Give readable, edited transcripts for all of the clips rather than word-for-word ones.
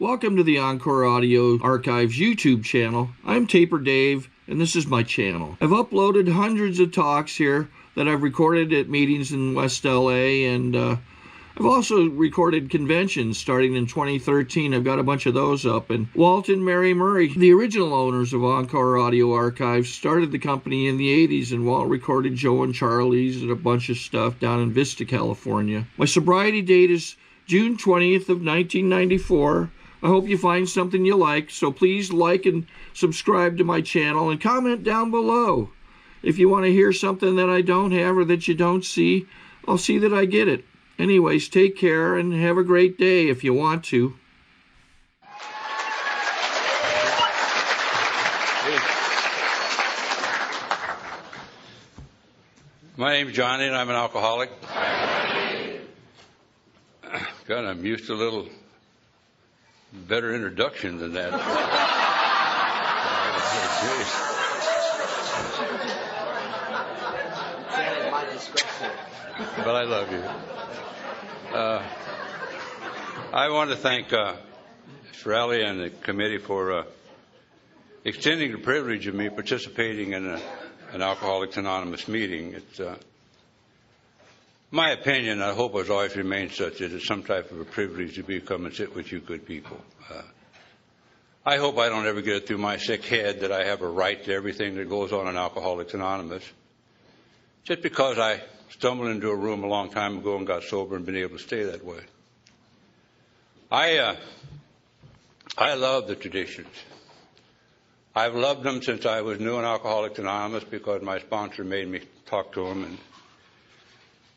Welcome to the Encore Audio Archives YouTube channel. I'm Taper Dave, and this is my channel. I've uploaded hundreds of talks here that I've recorded at meetings in West LA, and I've also recorded conventions starting in 2013. I've got a bunch of those up. And Walt and Mary Murray, the original owners of Encore Audio Archives, started the company in the 80s, and Walt recorded Joe and Charlie's and a bunch of stuff down in Vista, California. My sobriety date is June 20th of 1994. I hope you find something you like, so please like and subscribe to my channel and comment down below. If you want to hear something that I don't have or that you don't see, I'll see that I get it. Anyways, take care and have a great day if you want to. My name's Johnny and I'm an alcoholic. God, I'm used to a little better introduction than that. But I love you. I want to thank Rally and the committee for extending the privilege of me participating in an Alcoholics Anonymous meeting. It's my opinion, I hope it's always remained such, that it's some type of a privilege to come and sit with you good people. I hope I don't ever get it through my sick head that I have a right to everything that goes on in Alcoholics Anonymous. Just because I stumbled into a room a long time ago and got sober and been able to stay that way. I love the traditions. I've loved them since I was new in Alcoholics Anonymous because my sponsor made me talk to them.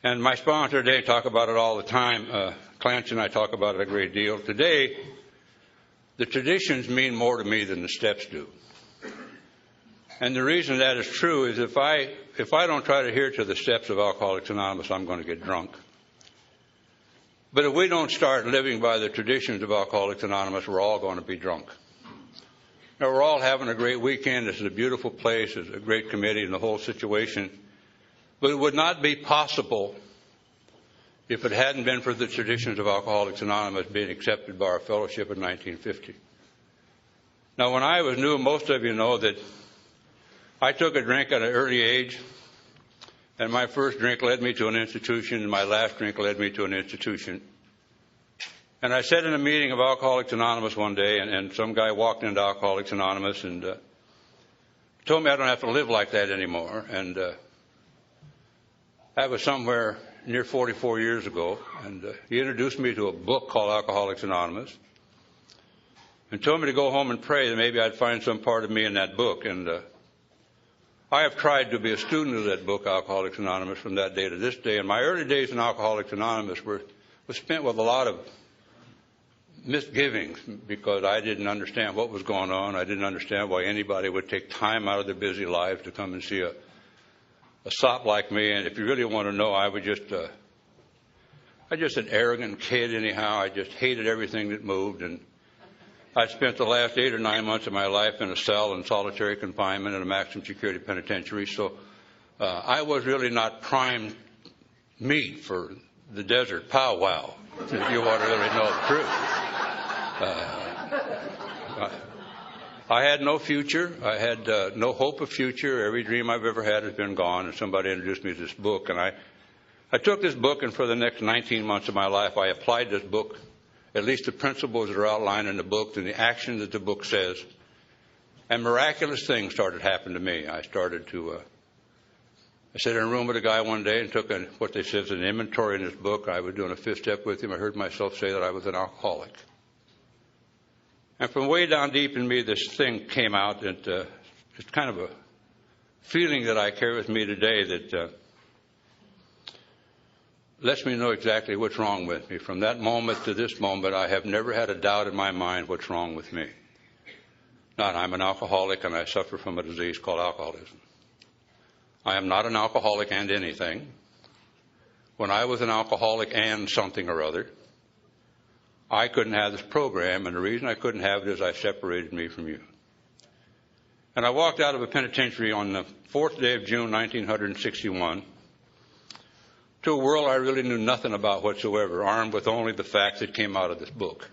And my sponsor, they talk about it all the time. Clancy and I talk about it a great deal. Today, the traditions mean more to me than the steps do. And the reason that is true is if I don't try to adhere to the steps of Alcoholics Anonymous, I'm going to get drunk. But if we don't start living by the traditions of Alcoholics Anonymous, we're all going to be drunk. Now, we're all having a great weekend. This is a beautiful place. It's a great committee and the whole situation. But it would not be possible if it hadn't been for the traditions of Alcoholics Anonymous being accepted by our fellowship in 1950. Now, when I was new, most of you know that I took a drink at an early age, and my first drink led me to an institution, and my last drink led me to an institution. And I sat in a meeting of Alcoholics Anonymous one day, and some guy walked into Alcoholics Anonymous and told me I don't have to live like that anymore. And that was somewhere near 44 years ago, and he introduced me to a book called Alcoholics Anonymous and told me to go home and pray that maybe I'd find some part of me in that book. And I have tried to be a student of that book, Alcoholics Anonymous, from that day to this day. And my early days in Alcoholics Anonymous were spent with a lot of misgivings because I didn't understand what was going on. I didn't understand why anybody would take time out of their busy lives to come and see a sop like me. And if you really want to know, I was just an arrogant kid anyhow. I just hated everything that moved. And I spent the last 8 or 9 months of my life in a cell in solitary confinement in a maximum security penitentiary. So I was really not prime meat for the desert powwow, if you want to really know the truth. I had no future. I had no hope of future. Every dream I've ever had has been gone, and somebody introduced me to this book. And I took this book, and for the next 19 months of my life, I applied this book, at least the principles that are outlined in the book and the action that the book says. And miraculous things started happening to me. I sat in a room with a guy one day and took what they said is an inventory in his book. I was doing a fifth step with him. I heard myself say that I was an alcoholic. And from way down deep in me, this thing came out. It's kind of a feeling that I carry with me today that lets me know exactly what's wrong with me. From that moment to this moment, I have never had a doubt in my mind what's wrong with me. Now, I'm an alcoholic, and I suffer from a disease called alcoholism. I am not an alcoholic and anything. When I was an alcoholic and something or other, I couldn't have this program, and the reason I couldn't have it is I separated me from you. And I walked out of a penitentiary on the 4th day of June, 1961, to a world I really knew nothing about whatsoever, armed with only the facts that came out of this book.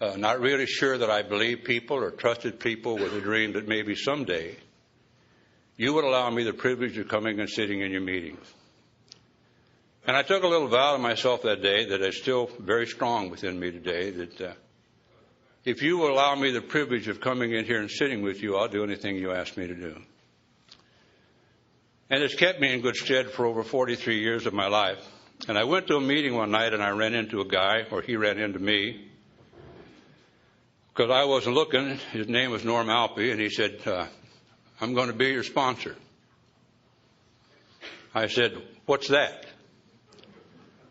not really sure that I believed people or trusted people with a dream that maybe someday you would allow me the privilege of coming and sitting in your meetings. And I took a little vow to myself that day that is still very strong within me today, that if you will allow me the privilege of coming in here and sitting with you, I'll do anything you ask me to do. And it's kept me in good stead for over 43 years of my life. And I went to a meeting one night and I ran into a guy, or he ran into me, because I wasn't looking. His name was Norm Alpe, and he said, I'm going to be your sponsor. I said, what's that?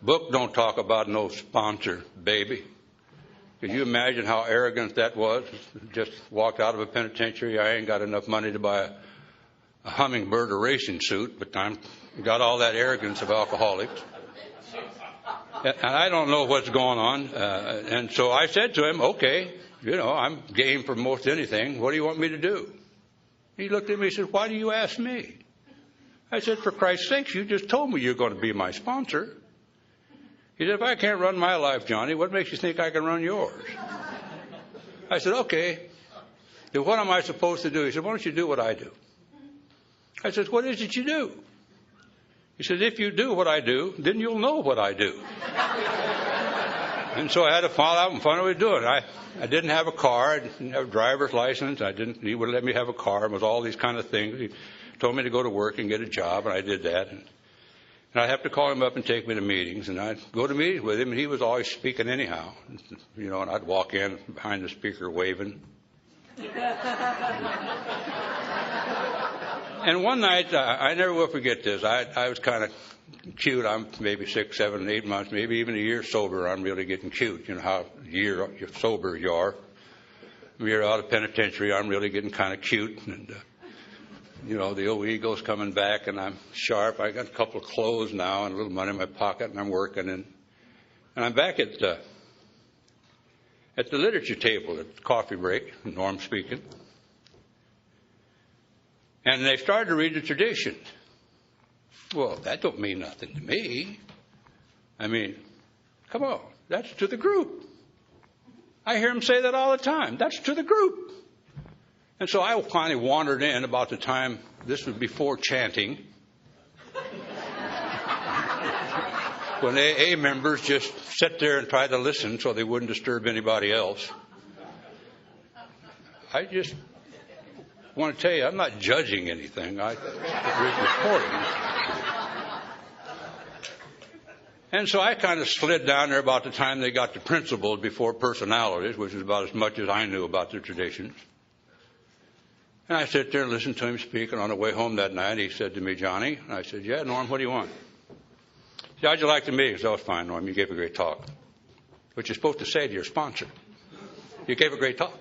Book don't talk about no sponsor, baby. Could you imagine how arrogant that was? Just walked out of a penitentiary. I ain't got enough money to buy a hummingbird or racing suit, but I got all that arrogance of alcoholics. And I don't know what's going on. And so I said to him, okay, I'm game for most anything. What do you want me to do? He looked at me and said, why do you ask me? I said, for Christ's sakes, you just told me you're going to be my sponsor. He said, if I can't run my life, Johnny, what makes you think I can run yours? I said, okay. Then what am I supposed to do? He said, why don't you do what I do? I said, what is it you do? He said, if you do what I do, then you'll know what I do. And so I had to follow out and find out what he was doing. I didn't have a car. I didn't have a driver's license. He wouldn't let me have a car. It was all these kind of things. He told me to go to work and get a job, and I did that. And I'd have to call him up and take me to meetings. And I'd go to meetings with him, and he was always speaking anyhow. And I'd walk in behind the speaker waving. And one night, I never will forget this. I was kind of cute. I'm maybe 6, 7, 8 months, maybe even a year sober. I'm really getting cute. You know how you're sober you are. You're out of penitentiary. I'm really getting kind of cute. And, the old ego's coming back, and I'm sharp. I got a couple of clothes now and a little money in my pocket, and I'm working. And I'm back at the literature table at the coffee break, Norm speaking. And they started to read the traditions. Well, that don't mean nothing to me. I mean, come on, that's to the group. I hear them say that all the time. That's to the group. And so I finally wandered in about the time, this was before chanting, when AA members just sit there and try to listen so they wouldn't disturb anybody else. I just want to tell you, I'm not judging anything. I'm reporting. And so I kind of slid down there about the time they got to principles before personalities, which is about as much as I knew about the traditions. And I sat there and listened to him speak, and on the way home that night, he said to me, Johnny, and I said, yeah, Norm, what do you want? He said, how'd you like the meeting? I said, that was fine, Norm, you gave a great talk. What you're supposed to say to your sponsor. You gave a great talk.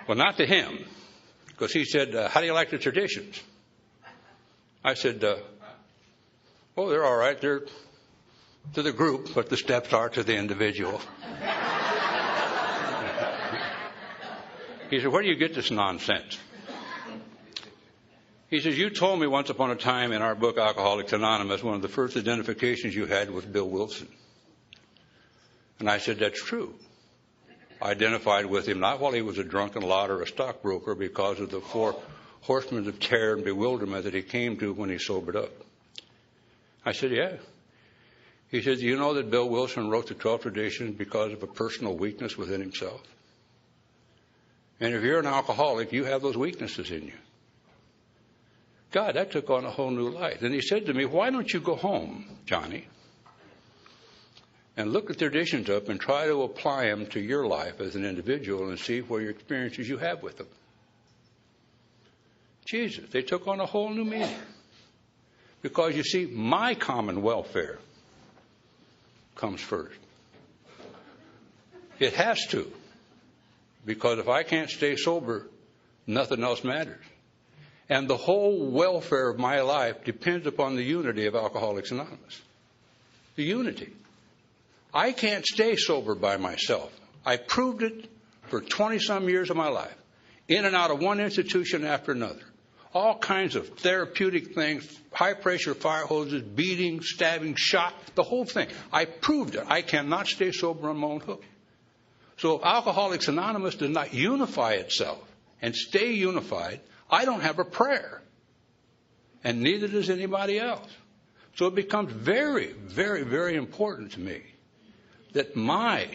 Well, not to him, because he said, how do you like the traditions? I said, well, they're all right. They're to the group, but the steps are to the individual. He said, where do you get this nonsense? He says, you told me once upon a time in our book, Alcoholics Anonymous, one of the first identifications you had was Bill Wilson. And I said, that's true. I identified with him not while he was a drunken lot or a stockbroker, because of the 4 horsemen of terror and bewilderment that he came to when he sobered up. I said, yeah. He said, do you know that Bill Wilson wrote the 12 traditions because of a personal weakness within himself? And if you're an alcoholic, you have those weaknesses in you. God, that took on a whole new light. And he said to me, why don't you go home, Johnny, and look the traditions up and try to apply them to your life as an individual and see what your experiences you have with them. Jesus, they took on a whole new meaning. Because, you see, my common welfare comes first. It has to. Because if I can't stay sober, nothing else matters. And the whole welfare of my life depends upon the unity of Alcoholics Anonymous. The unity. I can't stay sober by myself. I proved it for 20-some years of my life. In and out of one institution after another. All kinds of therapeutic things, high-pressure fire hoses, beating, stabbing, shot, the whole thing. I proved it. I cannot stay sober on my own hook. So if Alcoholics Anonymous does not unify itself and stay unified, I don't have a prayer. And neither does anybody else. So it becomes very, very, very important to me that my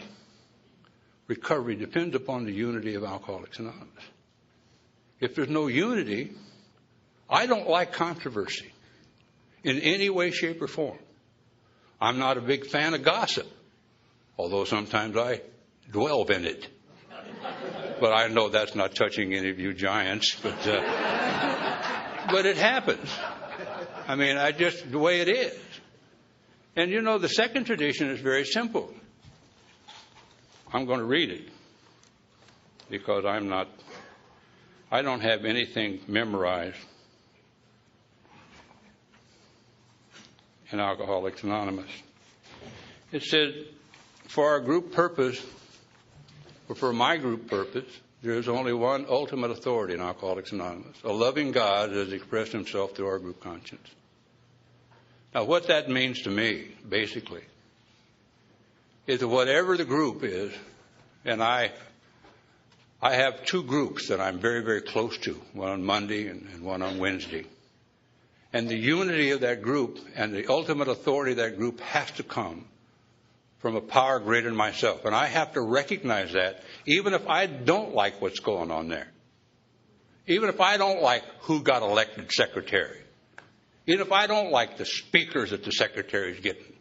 recovery depends upon the unity of Alcoholics Anonymous. If there's no unity, I don't like controversy in any way, shape, or form. I'm not a big fan of gossip, although sometimes I dwell in it. But I know that's not touching any of you giants, but it happens. I mean, the way it is. And you know, the second tradition is very simple. I'm going to read it because I don't have anything memorized in Alcoholics Anonymous. It says, for our group purpose, or for my group purpose, there is only one ultimate authority in Alcoholics Anonymous, a loving God that has expressed himself through our group conscience. Now, what that means to me, basically, is that whatever the group is, and I have two groups that I'm very, very close to, one on Monday and one on Wednesday. And the unity of that group and the ultimate authority of that group has to come from a power greater than myself. And I have to recognize that, even if I don't like what's going on there. Even if I don't like who got elected secretary. Even if I don't like the speakers that the secretary is getting.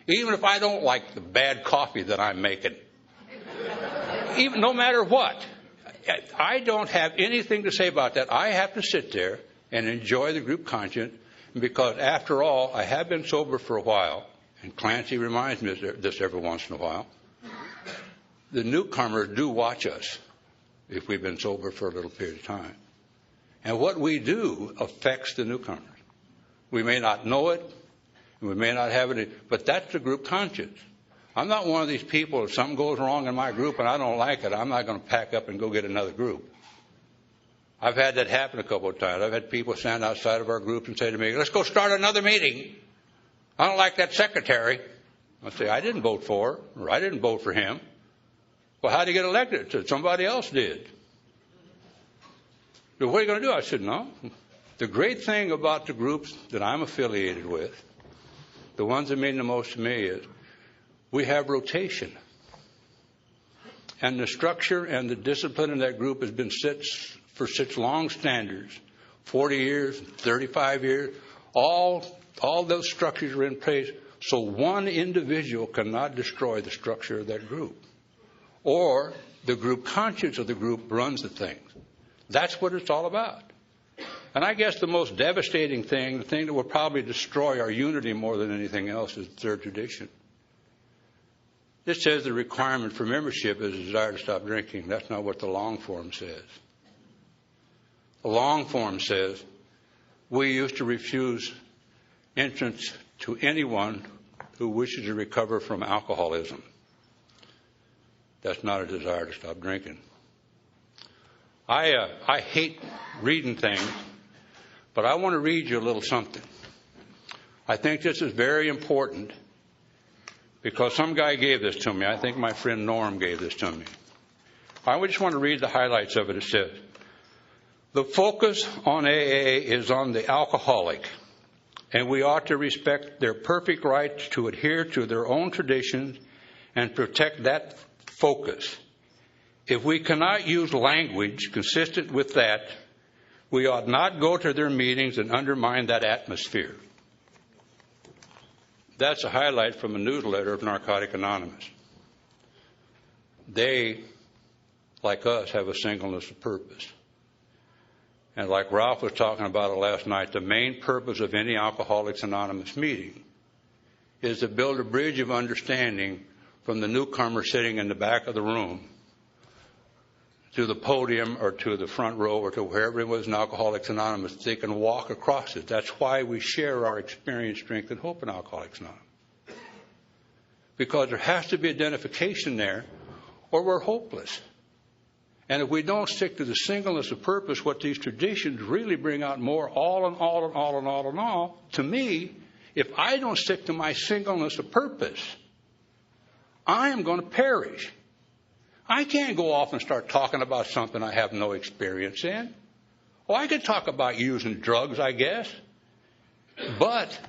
Even if I don't like the bad coffee that I'm making. Even no matter what. I don't have anything to say about that. I have to sit there and enjoy the group conscience, because after all, I have been sober for a while, and Clancy reminds me of this every once in a while. The newcomers do watch us if we've been sober for a little period of time. And what we do affects the newcomers. We may not know it, and we may not have it, but that's the group conscience. I'm not one of these people, if something goes wrong in my group and I don't like it, I'm not going to pack up and go get another group. I've had that happen a couple of times. I've had people stand outside of our group and say to me, let's go start another meeting. I don't like that secretary. I say, I didn't vote for her, or I didn't vote for him. Well, how did he get elected? I said, somebody else did. So what are you going to do? I said, no. The great thing about the groups that I'm affiliated with, the ones that mean the most to me, is we have rotation. And the structure and the discipline in that group has been set for such long standards, 40 years, 35 years, all those structures are in place, so one individual cannot destroy the structure of that group. Or the group conscience of the group runs the things. That's what it's all about. And I guess the most devastating thing, the thing that will probably destroy our unity more than anything else, is the third tradition. This says the requirement for membership is a desire to stop drinking. That's not what the long form says. The long form says we used to refuse entrance to anyone who wishes to recover from alcoholism. That's not a desire to stop drinking. I hate reading things, but I want to read you a little something. I think this is very important because some guy gave this to me. I think my friend Norm gave this to me. I just want to read the highlights of it. It says, the focus on AA is on the alcoholic, and we ought to respect their perfect right to adhere to their own traditions and protect that focus. If we cannot use language consistent with that, we ought not go to their meetings and undermine that atmosphere. That's a highlight from a newsletter of Narcotic Anonymous. They, like us, have a singleness of purpose. And like Ralph was talking about it last night, the main purpose of any Alcoholics Anonymous meeting is to build a bridge of understanding from the newcomer sitting in the back of the room to the podium or to the front row or to wherever it was in Alcoholics Anonymous. They can walk across it. That's why we share our experience, strength, and hope in Alcoholics Anonymous. Because there has to be identification there or we're hopeless. And if we don't stick to the singleness of purpose, what these traditions really bring out more, all and all and all and all and all, to me, if I don't stick to my singleness of purpose, I am going to perish. I can't go off and start talking about something I have no experience in. Well, I could talk about using drugs, I guess. But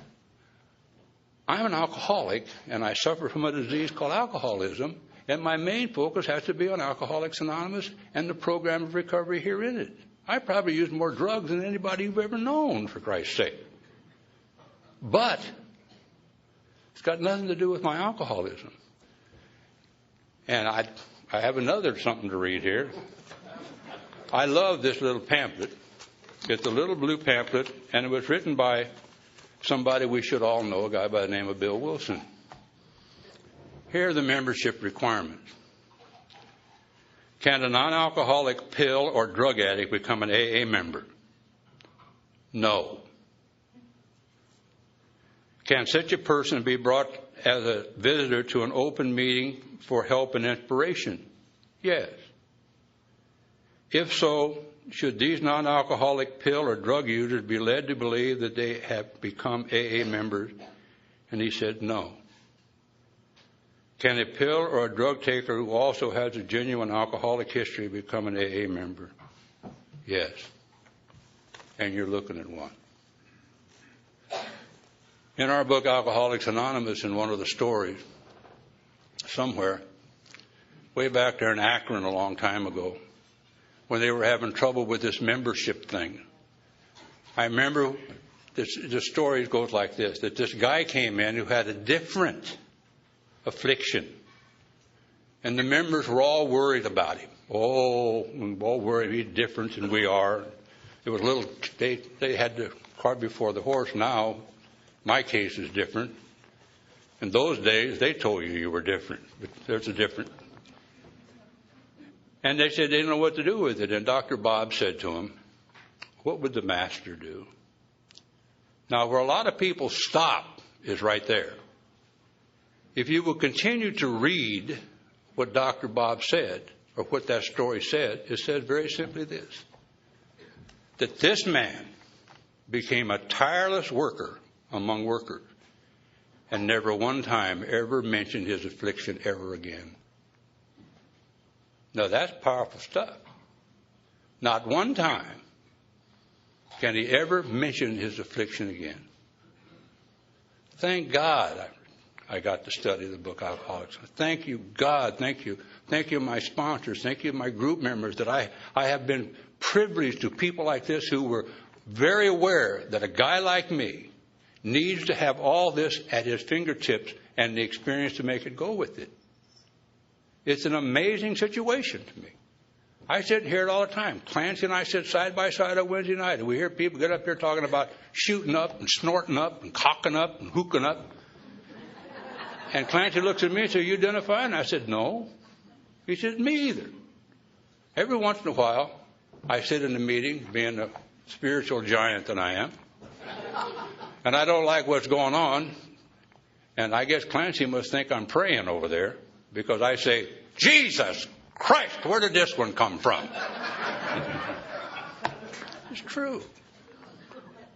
I'm an alcoholic, and I suffer from a disease called alcoholism, and my main focus has to be on Alcoholics Anonymous and the program of recovery here in it. I probably use more drugs than anybody you've ever known, for Christ's sake. But it's got nothing to do with my alcoholism. And I have another something to read here. I love this little pamphlet. It's a little blue pamphlet, and it was written by somebody we should all know, a guy by the name of Bill Wilson. Here are the membership requirements. Can a non-alcoholic pill or drug addict become an AA member? No. Can such a person be brought as a visitor to an open meeting for help and inspiration? Yes. If so, should these non-alcoholic pill or drug users be led to believe that they have become AA members? And he said no. Can a pill or a drug taker who also has a genuine alcoholic history become an AA member? Yes. And you're looking at one. In our book, Alcoholics Anonymous, in one of the stories, somewhere, way back there in Akron a long time ago, when they were having trouble with this membership thing, I remember the story goes like this, that this guy came in who had a different affliction. And the members were all worried about him. Oh, we're all worried he's different than we are. It was a little, they had the cart before the horse. Now, my case is different. In those days, they told you were different. But there's a different. And they said they didn't know what to do with it. And Dr. Bob said to him, what would the master do? Now, where a lot of people stop is right there. If you will continue to read what Dr. Bob said, or what that story said, it says very simply this, that this man became a tireless worker among workers and never one time ever mentioned his affliction ever again. Now, that's powerful stuff. Not one time can he ever mention his affliction again. Thank God I got to study the book Alcoholics. Thank you, God. Thank you. Thank you, my sponsors. Thank you, my group members, that I have been privileged to people like this who were very aware that a guy like me needs to have all this at his fingertips and the experience to make it go with it. It's an amazing situation to me. I sit and hear it all the time. Clancy and I sit side by side on Wednesday night, and we hear people get up here talking about shooting up and snorting up and cocking up and hooking up. And Clancy looks at me and says, you identify? And I said, no. He said, me either. Every once in a while, I sit in a meeting, being a spiritual giant that I am, and I don't like what's going on. And I guess Clancy must think I'm praying over there, because I say, Jesus Christ, where did this one come from? It's true.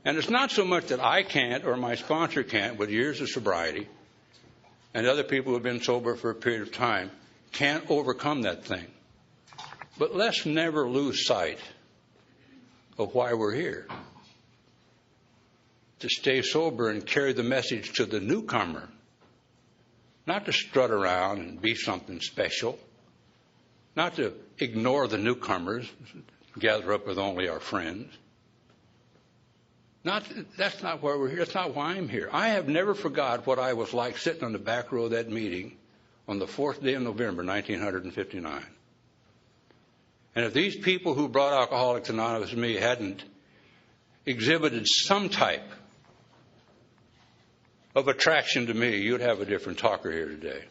And it's not so much that I can't or my sponsor can't, with years of sobriety, and other people who have been sober for a period of time can't overcome that thing. But let's never lose sight of why we're here. To stay sober and carry the message to the newcomer. Not to strut around and be something special. Not to ignore the newcomers, gather up with only our friends. That's not why we're here. That's not why I'm here. I have never forgot what I was like sitting on the back row of that meeting on the 4th day of November, 1959. And if these people who brought Alcoholics Anonymous to me hadn't exhibited some type of attraction to me, you'd have a different talker here today.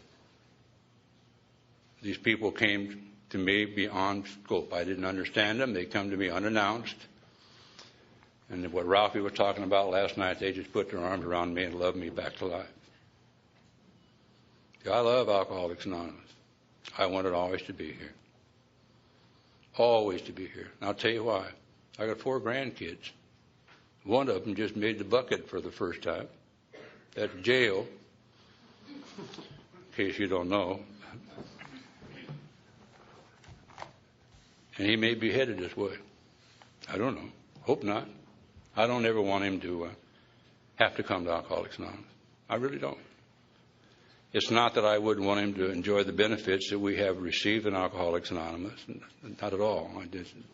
These people came to me beyond scope. I didn't understand them. They come to me unannounced. And what Ralphie was talking about last night, they just put their arms around me and loved me back to life. I love Alcoholics Anonymous. I want it always to be here. Always to be here. And I'll tell you why. I got 4 grandkids. One of them just made the bucket for the first time. That's jail. In case you don't know. And he may be headed this way. I don't know. Hope not. I don't ever want him to have to come to Alcoholics Anonymous. I really don't. It's not that I wouldn't want him to enjoy the benefits that we have received in Alcoholics Anonymous. Not at all.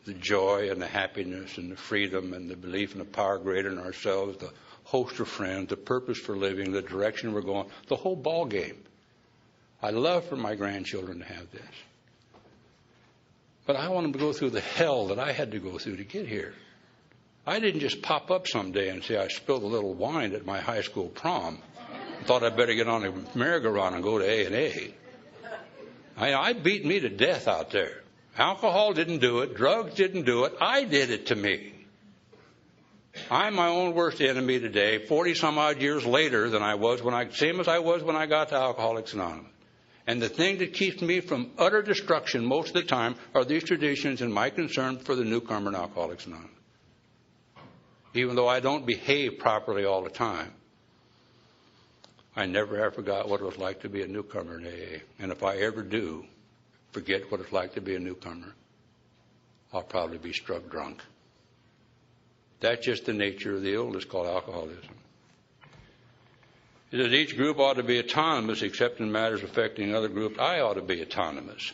The joy and the happiness and the freedom and the belief in the power greater than ourselves, the host of friends, the purpose for living, the direction we're going, the whole ball game. I love for my grandchildren to have this. But I want them to go through the hell that I had to go through to get here. I didn't just pop up someday and say I spilled a little wine at my high school prom. Thought I'd better get on a merry-go-round and go to A&A. I beat me to death out there. Alcohol didn't do it. Drugs didn't do it. I did it to me. I'm my own worst enemy today, 40-some-odd years later than I was same as I was when I got to Alcoholics Anonymous. And the thing that keeps me from utter destruction most of the time are these traditions and my concern for the newcomer in Alcoholics Anonymous. Even though I don't behave properly all the time, I never have forgot what it was like to be a newcomer in AA. And if I ever do forget what it's like to be a newcomer, I'll probably be struck drunk. That's just the nature of the illness called alcoholism. It says each group ought to be autonomous except in matters affecting other groups. I ought to be autonomous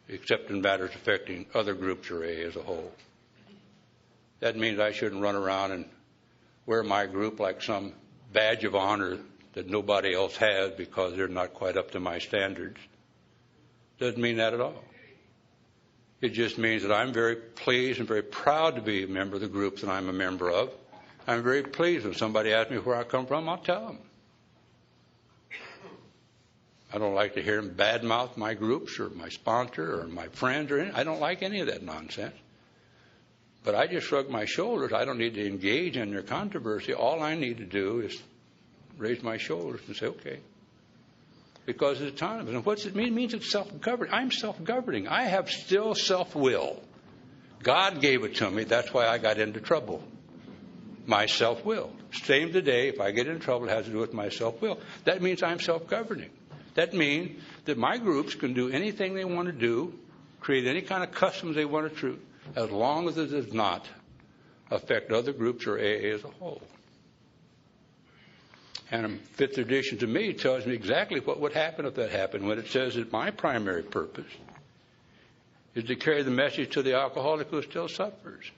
except in matters affecting other groups or AA as a whole. That means I shouldn't run around and wear my group like some badge of honor that nobody else has because they're not quite up to my standards. Doesn't mean that at all. It just means that I'm very pleased and very proud to be a member of the groups that I'm a member of. I'm very pleased when somebody asks me where I come from, I'll tell them. I don't like to hear them badmouth my groups or my sponsor or my friends or anything. I don't like any of that nonsense. But I just shrug my shoulders. I don't need to engage in their controversy. All I need to do is raise my shoulders and say, okay. Because it's autonomous. And what's it mean? It means it's self-governing. I'm self-governing. I have still self-will. God gave it to me. That's why I got into trouble. My self-will. Same today. If I get into trouble, it has to do with my self-will. That means I'm self-governing. That means that my groups can do anything they want to do, create any kind of customs they want to do, as long as it does not affect other groups or AA as a whole. And fifth edition to me tells me exactly what would happen if that happened when it says that my primary purpose is to carry the message to the alcoholic who still suffers.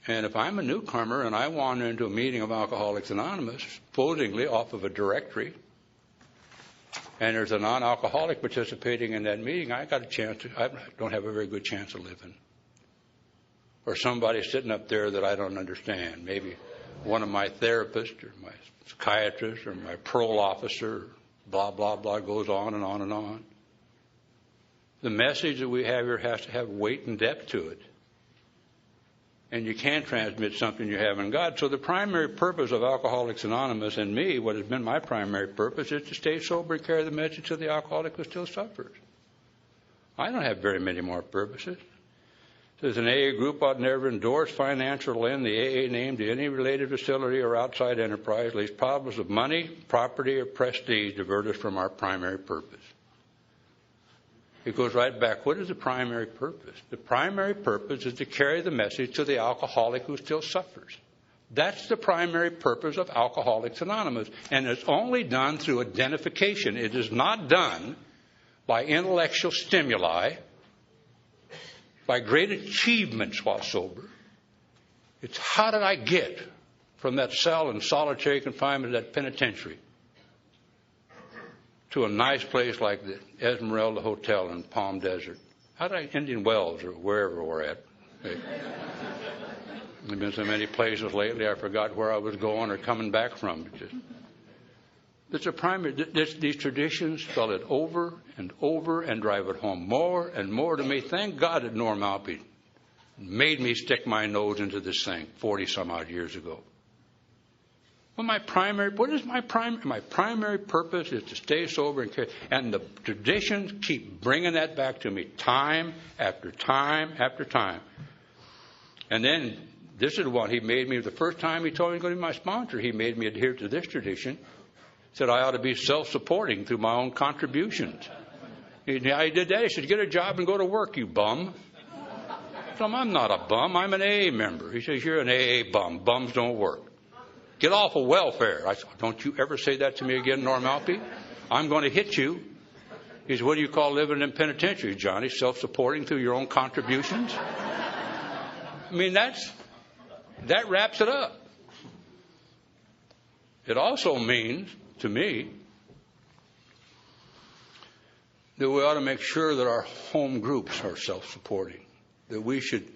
And if I'm a newcomer and I wander into a meeting of Alcoholics Anonymous, supposedly off of a directory, and there's a non-alcoholic participating in that meeting, I don't have a very good chance of living. Or somebody sitting up there that I don't understand. Maybe one of my therapists or my psychiatrist or my parole officer, blah, blah, blah, goes on and on and on. The message that we have here has to have weight and depth to it. And you can't transmit something you have in God. So the primary purpose of Alcoholics Anonymous and me, what has been my primary purpose, is to stay sober and carry the message to the alcoholic who still suffers. I don't have very many more purposes. It says an AA group ought never endorse, finance, or lend the AA name to any related facility or outside enterprise, lest problems of money, property, or prestige divert us from our primary purpose. It goes right back. What is the primary purpose? The primary purpose is to carry the message to the alcoholic who still suffers. That's the primary purpose of Alcoholics Anonymous. And it's only done through identification. It is not done by intellectual stimuli, by great achievements while sober. It's how did I get from that cell in solitary confinement, that penitentiary, to a nice place like the Esmeralda Hotel in Palm Desert? How did I, Indian Wells or wherever we're at? Hey. I've been so many places lately, I forgot where I was going or coming back from. It's a primary. These traditions spell it over and over and drive it home more and more to me. Thank God that Norm Alpe made me stick my nose into this thing 40-some-odd years ago. Well, what is my primary? My primary purpose is to stay sober and care. And the traditions keep bringing that back to me time after time after time. And then this is one he made me the first time he told me to go to be my sponsor. He made me adhere to this tradition. Said I ought to be self-supporting through my own contributions. He did that. He said, get a job and go to work, you bum. I told him, I'm not a bum. I'm an AA member. He says, you're an AA bum. Bums don't work. Get off of welfare. I said, don't you ever say that to me again, Norm Alpe. I'm going to hit you. He said, what do you call living in penitentiary, Johnny? Self-supporting through your own contributions? I mean, that wraps it up. It also means, to me, that we ought to make sure that our home groups are self-supporting, that we should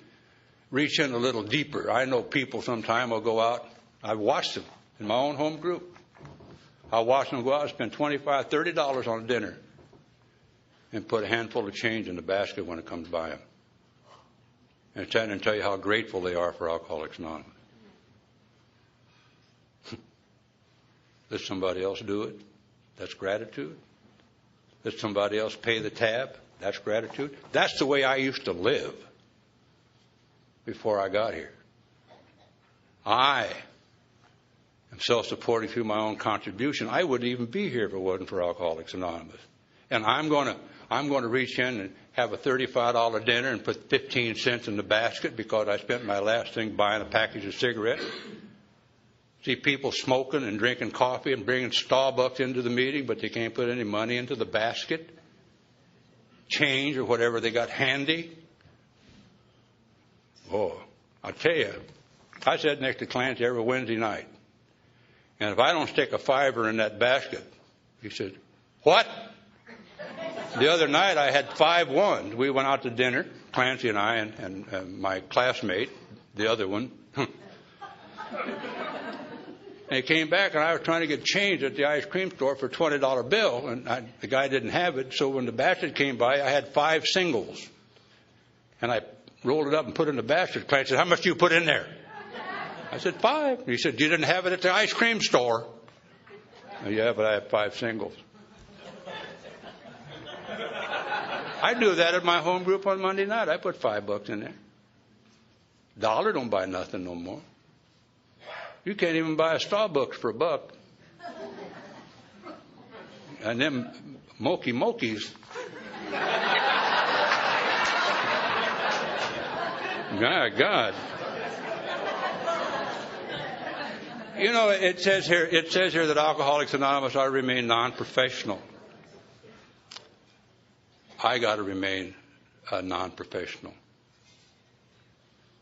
reach in a little deeper. I know people sometime will go out. I've watched them in my own home group. I'll watch them go out and spend $25, $30 on a dinner and put a handful of change in the basket when it comes by them. And stand and tell you how grateful they are for Alcoholics Anonymous. Let somebody else do it. That's gratitude. Let somebody else pay the tab. That's gratitude. That's the way I used to live before I got here. I am self-supporting through my own contribution. I wouldn't even be here if it wasn't for Alcoholics Anonymous. And I'm going to reach in and have a $35 dinner and put 15 cents in the basket because I spent my last thing buying a package of cigarettes. See people smoking and drinking coffee and bringing Starbucks into the meeting, but they can't put any money into the basket, change or whatever they got handy. Oh, I'll tell you, I sat next to Clancy every Wednesday night. And if I don't stick a $5 in that basket, he said, what? The other night I had 5 ones. We went out to dinner, Clancy and I and my classmate, the other one. And he came back, and I was trying to get change at the ice cream store for a $20 bill, and the guy didn't have it. So when the basket came by, I had 5 singles. And I rolled it up and put it in the basket. Clancy said, how much do you put in there? I said, 5. He said, you didn't have it at the ice cream store. Yeah, but I have 5 singles. I do that at my home group on Monday night. I put $5 in there. $1 don't buy nothing no more. You can't even buy a Starbucks for $1. And them Mokies. My God. You know, it says here that Alcoholics Anonymous ought to remain non-professional. I got to remain non-professional.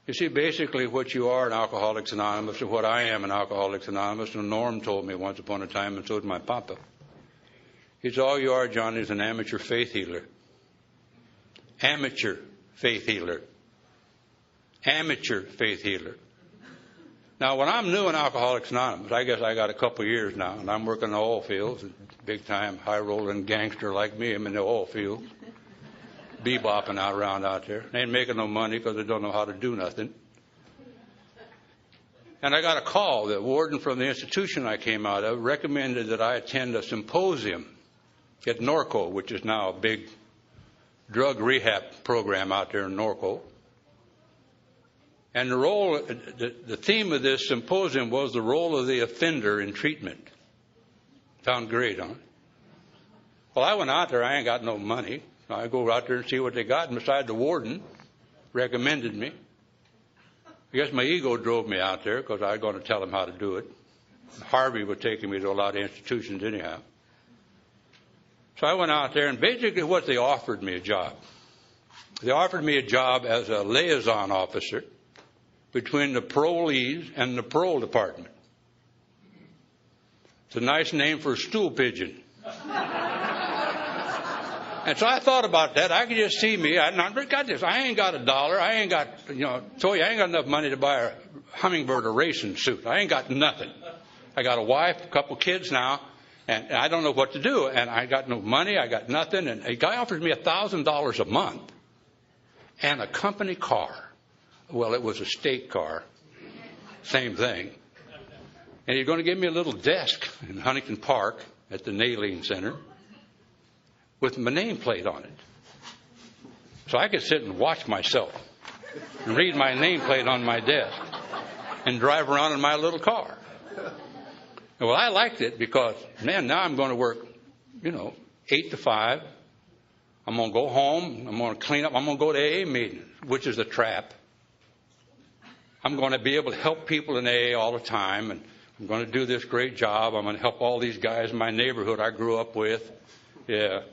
You see, basically what you are in Alcoholics Anonymous and what I am in Alcoholics Anonymous, and Norm told me once upon a time, and so did my papa. It's all you are, Johnny, is an amateur faith healer. Amateur faith healer. Amateur faith healer. Now, when I'm new in Alcoholics Anonymous, I guess I got a couple of years now, and I'm working in the oil fields, big-time, high-rolling gangster like me, I'm in the oil field. Bebopping around out there. They ain't making no money because they don't know how to do nothing. And I got a call. The warden from the institution I came out of recommended that I attend a symposium at Norco, which is now a big drug rehab program out there in Norco. And the theme of this symposium was the role of the offender in treatment. Sound great, huh? Well, I went out there. I ain't got no money. I go out there and see what they got, and besides the warden recommended me. I guess my ego drove me out there because I was going to tell him how to do it. Harvey was taking me to a lot of institutions anyhow. So I went out there, and basically what they offered me a job. They offered me a job as a liaison officer between the parolees and the parole department. It's a nice name for a stool pigeon. And so I thought about that. I could just see me. I got this. I ain't got $1. I ain't got, I ain't got enough money to buy a hummingbird or racing suit. I ain't got nothing. I got a wife, a couple kids now, and I don't know what to do. And I got no money. I got nothing. And a guy offered me $1,000 a month and a company car. Well, it was a state car. Same thing. And he's going to give me a little desk in Huntington Park at the Nailing Center with my nameplate on it. So I could sit and watch myself and read my nameplate on my desk and drive around in my little car. Well, I liked it because, man, now I'm going to work, 8 to 5. I'm going to go home. I'm going to clean up. I'm going to go to AA meeting, which is a trap. I'm going to be able to help people in AA all the time, and I'm going to do this great job. I'm going to help all these guys in my neighborhood I grew up with. Yeah.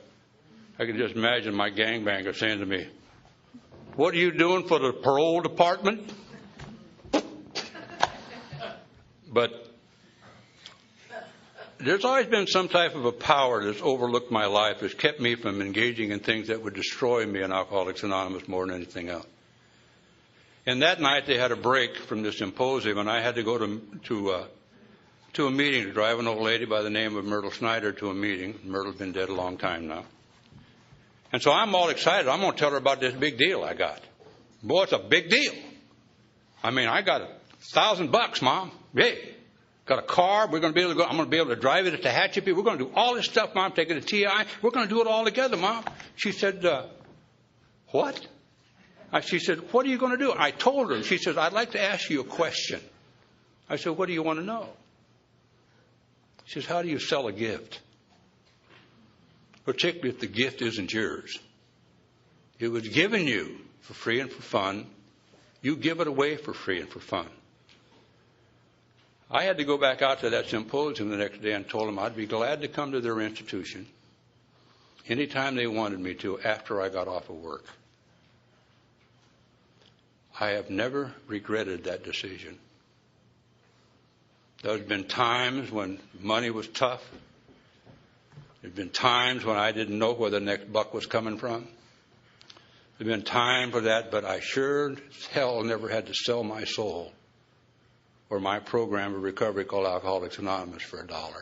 I can just imagine my gangbanger saying to me, "What are you doing for the parole department?" But there's always been some type of a power that's overlooked my life, that's kept me from engaging in things that would destroy me in Alcoholics Anonymous more than anything else. And that night they had a break from the symposium, and I had to go to a meeting, to drive an old lady by the name of Myrtle Snyder to a meeting. Myrtle's been dead a long time now. And so I'm all excited. I'm going to tell her about this big deal I got. Boy, it's a big deal. I mean, I got $1,000, Mom. Hey. Got a car. We're going to be able to go. I'm going to be able to drive it to Tehachapi. We're going to do all this stuff, Mom. Take it to TI. We're going to do it all together, Mom. She said, what? She said, what are you going to do? I told her. She says, I'd like to ask you a question. I said, what do you want to know? She says, how do you sell a gift? Particularly if the gift isn't yours. It was given you for free and for fun. You give it away for free and for fun. I had to go back out to that symposium the next day and told them I'd be glad to come to their institution anytime they wanted me to after I got off of work. I have never regretted that decision. There's been times when money was tough. There's been times when I didn't know where the next buck was coming from. There's been times for that, but I sure as hell never had to sell my soul or my program of recovery called Alcoholics Anonymous for $1.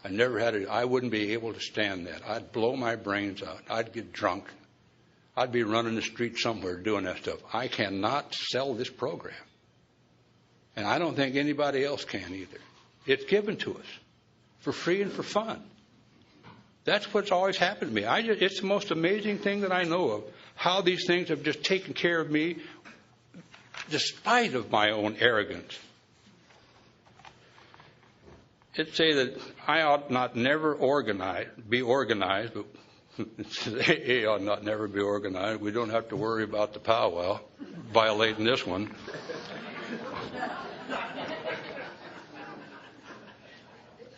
I never had it. I wouldn't be able to stand that. I'd blow my brains out. I'd get drunk. I'd be running the street somewhere doing that stuff. I cannot sell this program. And I don't think anybody else can either. It's given to us for free and for fun. That's what's always happened to me. It's the most amazing thing that I know of, how these things have just taken care of me despite of my own arrogance. It'd say that I ought not never be organized, but AA ought not never be organized. We don't have to worry about the powwow violating this one.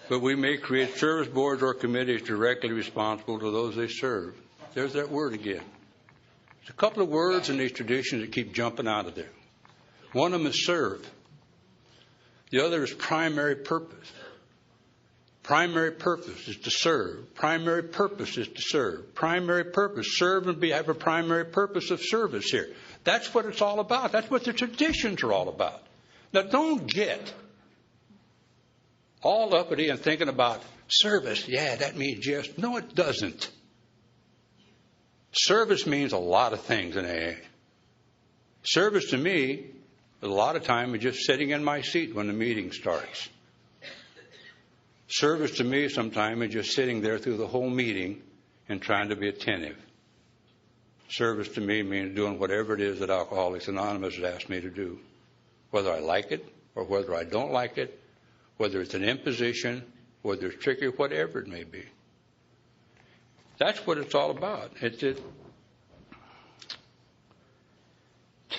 But we may create service boards or committees directly responsible to those they serve. There's that word again. There's a couple of words in these traditions that keep jumping out of there. One of them is serve. The other is primary purpose. Primary purpose is to serve. Primary purpose is to serve. Primary purpose. Serve and have a primary purpose of service here. That's what it's all about. That's what the traditions are all about. Now, don't get all uppity and thinking about service. Yeah, that means yes. No, it doesn't. Service means a lot of things in AA. Service to me, a lot of time, is just sitting in my seat when the meeting starts. Service to me sometimes is just sitting there through the whole meeting and trying to be attentive. Service to me means doing whatever it is that Alcoholics Anonymous has asked me to do, whether I like it or whether I don't like it, whether it's an imposition, whether it's tricky, whatever it may be. That's what it's all about. It's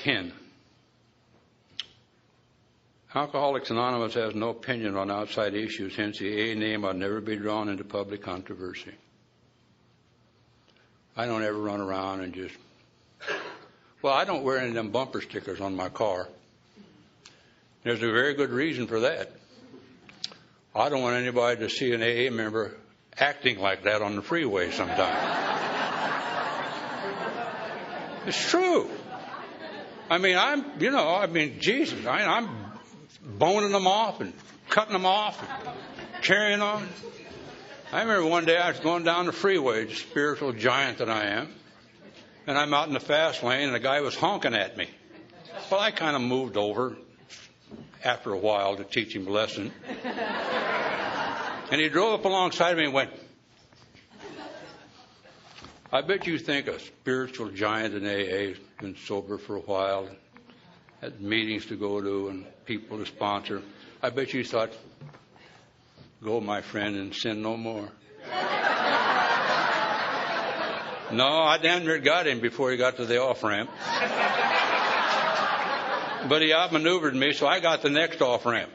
10. Alcoholics Anonymous has no opinion on outside issues, hence the AA name ought never be drawn into public controversy. I don't ever run around and just... Well, I don't wear any of them bumper stickers on my car. There's a very good reason for that. I don't want anybody to see an AA member acting like that on the freeway sometime. It's true. I mean, Jesus, I'm boning them off and cutting them off and carrying on. I remember one day I was going down the freeway, the spiritual giant that I am, and I'm out in the fast lane and a guy was honking at me. Well, I kind of moved over after a while to teach him a lesson. And he drove up alongside me and went, I bet you think a spiritual giant in AA has been sober for a while, had meetings to go to and people to sponsor. I bet you thought, go, my friend, and sin no more. No, I damn near got him before he got to the off-ramp. But he outmaneuvered me, so I got the next off-ramp.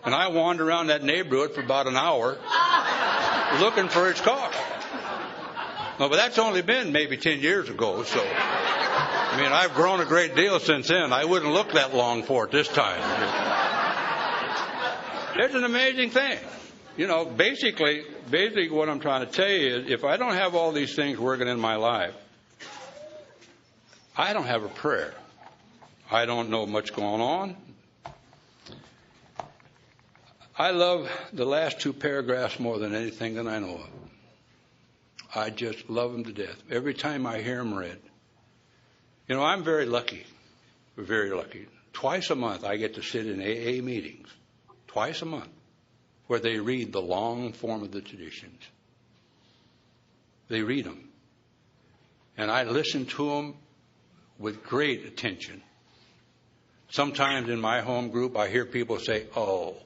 And I wandered around that neighborhood for about an hour looking for his car. No, but that's only been maybe 10 years ago, so... I mean, I've grown a great deal since then. I wouldn't look that long for it this time. It's an amazing thing. You know, basically what I'm trying to tell you is if I don't have all these things working in my life, I don't have a prayer. I don't know much going on. I love the last two paragraphs more than anything that I know of. I just love them to death. Every time I hear them read. You know, I'm very lucky. Very lucky. Twice a month I get to sit in AA meetings. Twice a month. Where they read the long form of the traditions. They read them. And I listen to them with great attention. Sometimes in my home group I hear people say, oh.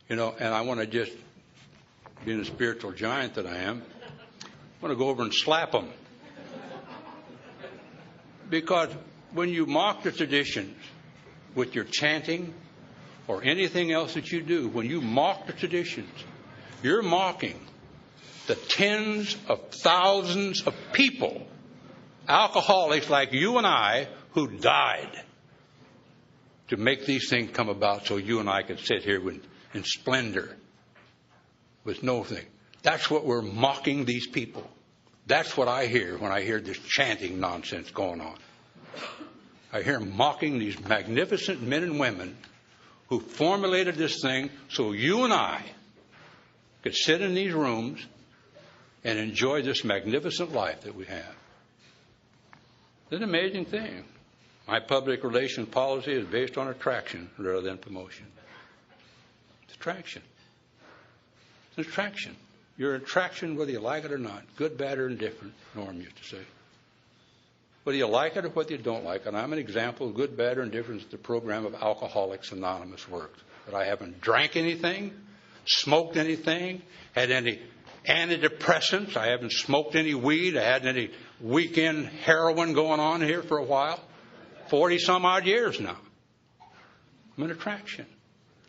You know, and I want to just, being a spiritual giant that I am, I want to go over and slap them. Because when you mock the traditions with your chanting or anything else that you do, when you mock the traditions, you're mocking the tens of thousands of people, alcoholics like you and I, who died to make these things come about so you and I could sit here in splendor with no thing. That's what we're mocking these people. That's what I hear when I hear this chanting nonsense going on. I hear mocking these magnificent men and women who formulated this thing so you and I could sit in these rooms and enjoy this magnificent life that we have. It's an amazing thing. My public relations policy is based on attraction rather than promotion. It's attraction. It's attraction. You're an attraction whether you like it or not. Good, bad, or indifferent, Norm used to say. Whether you like it or whether you don't like it. And I'm an example of good, bad, or indifference at the program of Alcoholics Anonymous works. That I haven't drank anything, smoked anything, had any antidepressants. I haven't smoked any weed. I hadn't any weekend heroin going on here for a while. 40-some-odd years now. I'm an attraction.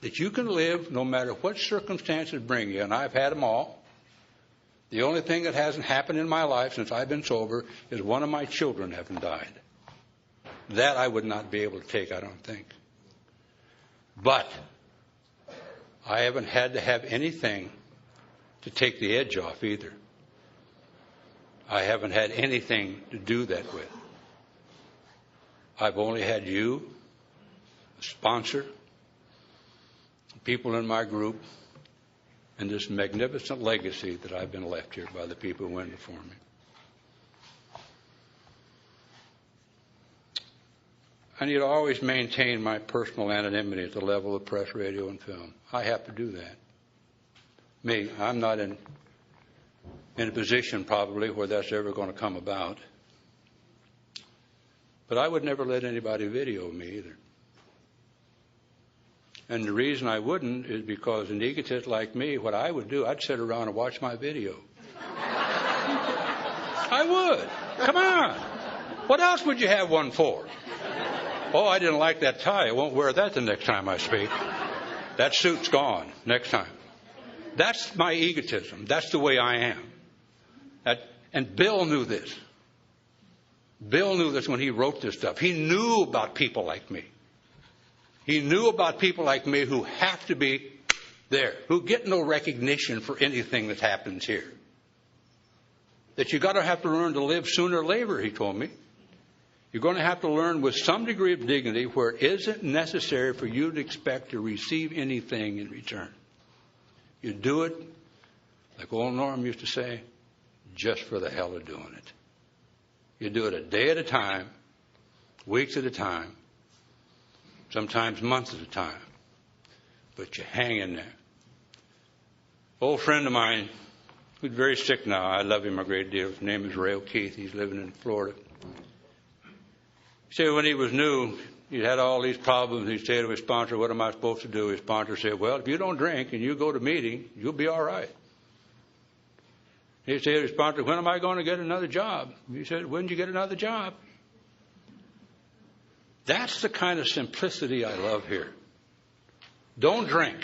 That you can live no matter what circumstances bring you, and I've had them all. The only thing that hasn't happened in my life since I've been sober is one of my children having died. That I would not be able to take, I don't think. But I haven't had to have anything to take the edge off either. I haven't had anything to do that with. I've only had you, a sponsor, people in my group, and this magnificent legacy that I've been left here by the people who went before me. I need to always maintain my personal anonymity at the level of press, radio, and film. I have to do that. Me, I'm not in a position probably where that's ever going to come about. But I would never let anybody video me either. And the reason I wouldn't is because an egotist like me, what I would do, I'd sit around and watch my video. I would. Come on. What else would you have one for? Oh, I didn't like that tie. I won't wear that the next time I speak. That suit's gone next time. That's my egotism. That's the way I am. And Bill knew this. Bill knew this when he wrote this stuff. He knew about people like me. He knew about people like me who have to be there, who get no recognition for anything that happens here. That you've got to have to learn to live sooner or later, he told me. You're going to have to learn with some degree of dignity where it isn't necessary for you to expect to receive anything in return. You do it, like old Norm used to say, just for the hell of doing it. You do it a day at a time, weeks at a time, sometimes months at a time. But you hang in there. Old friend of mine, who's very sick now, I love him a great deal. His name is Ray O'Keefe. He's living in Florida. He said when he was new, he had all these problems. He'd say to his sponsor, what am I supposed to do? His sponsor said, well, if you don't drink and you go to meeting, you'll be all right. He said, his sponsor, when am I going to get another job? He said, when did you get another job? That's the kind of simplicity I love here. Don't drink.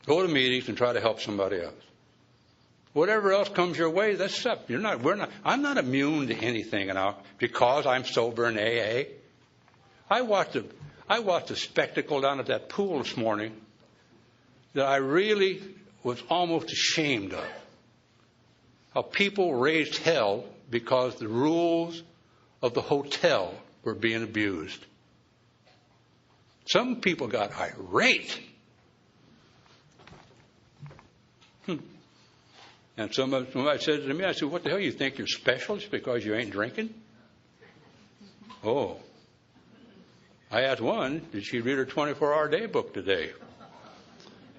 Go to meetings and try to help somebody else. Whatever else comes your way, that's up. I'm not immune to anything because I'm sober in AA. I watched a spectacle down at that pool this morning that I really was almost ashamed of. How people raised hell because the rules of the hotel were being abused. Some people got irate. And somebody said to me, I said, what the hell, you think you're special just because you ain't drinking? Oh. I asked one, did she read her 24-hour day book today?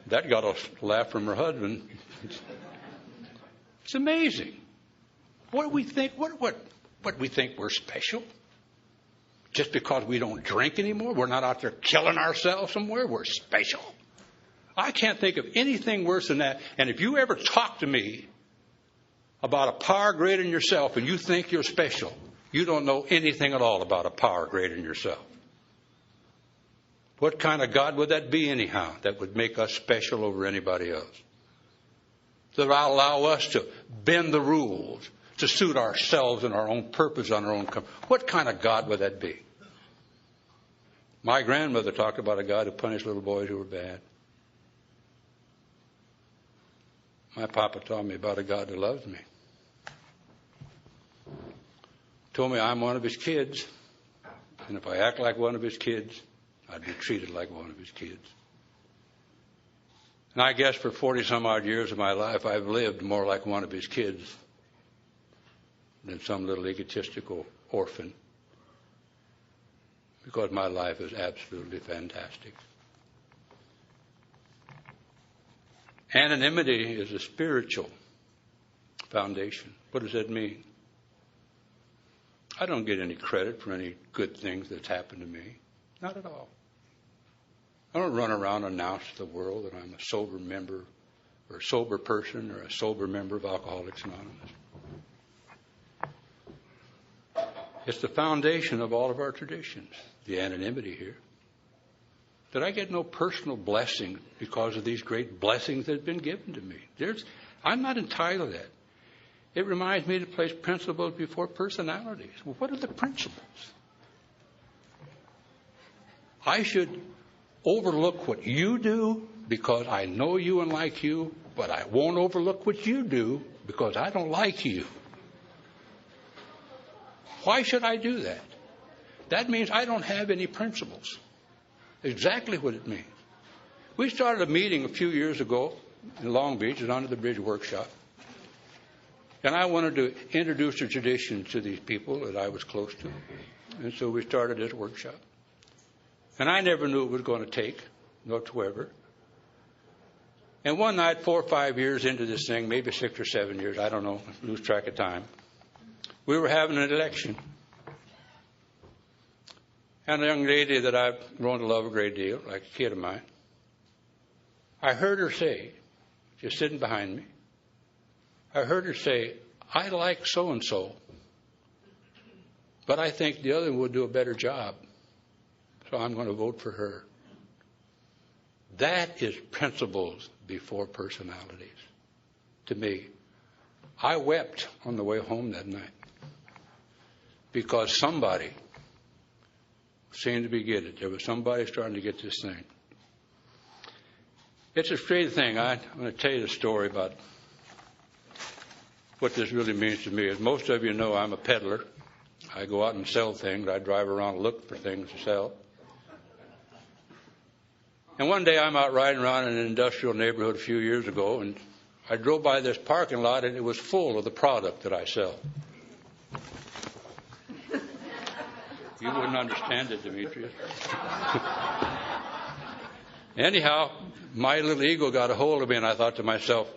That got a laugh from her husband. It's amazing. What do we think? What we think we're special? Just because we don't drink anymore? We're not out there killing ourselves somewhere? We're special? I can't think of anything worse than that. And if you ever talk to me about a power greater than yourself and you think you're special, you don't know anything at all about a power greater than yourself. What kind of God would that be anyhow that would make us special over anybody else? That would allow us to bend the rules to suit ourselves and our own purpose on our own comfort. What kind of God would that be? My grandmother talked about a God who punished little boys who were bad. My papa taught me about a God that loves me. Told me I'm one of his kids, and if I act like one of his kids, I'd be treated like one of his kids. And I guess for 40-some-odd years of my life, I've lived more like one of his kids than some little egotistical orphan, because my life is absolutely fantastic. Anonymity is a spiritual foundation. What does that mean? I don't get any credit for any good things that's happened to me. Not at all. I don't run around and announce to the world that I'm a sober member or a sober person or a sober member of Alcoholics Anonymous. It's the foundation of all of our traditions, the anonymity here. That I get no personal blessing because of these great blessings that have been given to me. I'm not entitled to that. It reminds me to place principles before personalities. Well, what are the principles? I should overlook what you do because I know you and like you, but I won't overlook what you do because I don't like you. Why should I do that? That means I don't have any principles. Exactly what it means. We started a meeting a few years ago in Long Beach, at Under the Bridge Workshop. And I wanted to introduce a tradition to these people that I was close to. And so we started this workshop. And I never knew it was going to take, whatsoever. And one night, 4 or 5 years into this thing, maybe 6 or 7 years, I don't know, lose track of time, we were having an election. And a young lady that I've grown to love a great deal, like a kid of mine, I heard her say, just sitting behind me, I heard her say, I like so-and-so, but I think the other one would do a better job, so I'm going to vote for her. That is principles before personalities. To me, I wept on the way home that night because somebody seemed to be getting it. There was somebody starting to get this thing. It's a strange thing. I'm going to tell you the story about what this really means to me. As most of you know, I'm a peddler. I go out and sell things. I drive around and look for things to sell. And one day I'm out riding around in an industrial neighborhood a few years ago, and I drove by this parking lot, and it was full of the product that I sell. You wouldn't understand it, Demetrius. Anyhow, my little ego got a hold of me, and I thought to myself,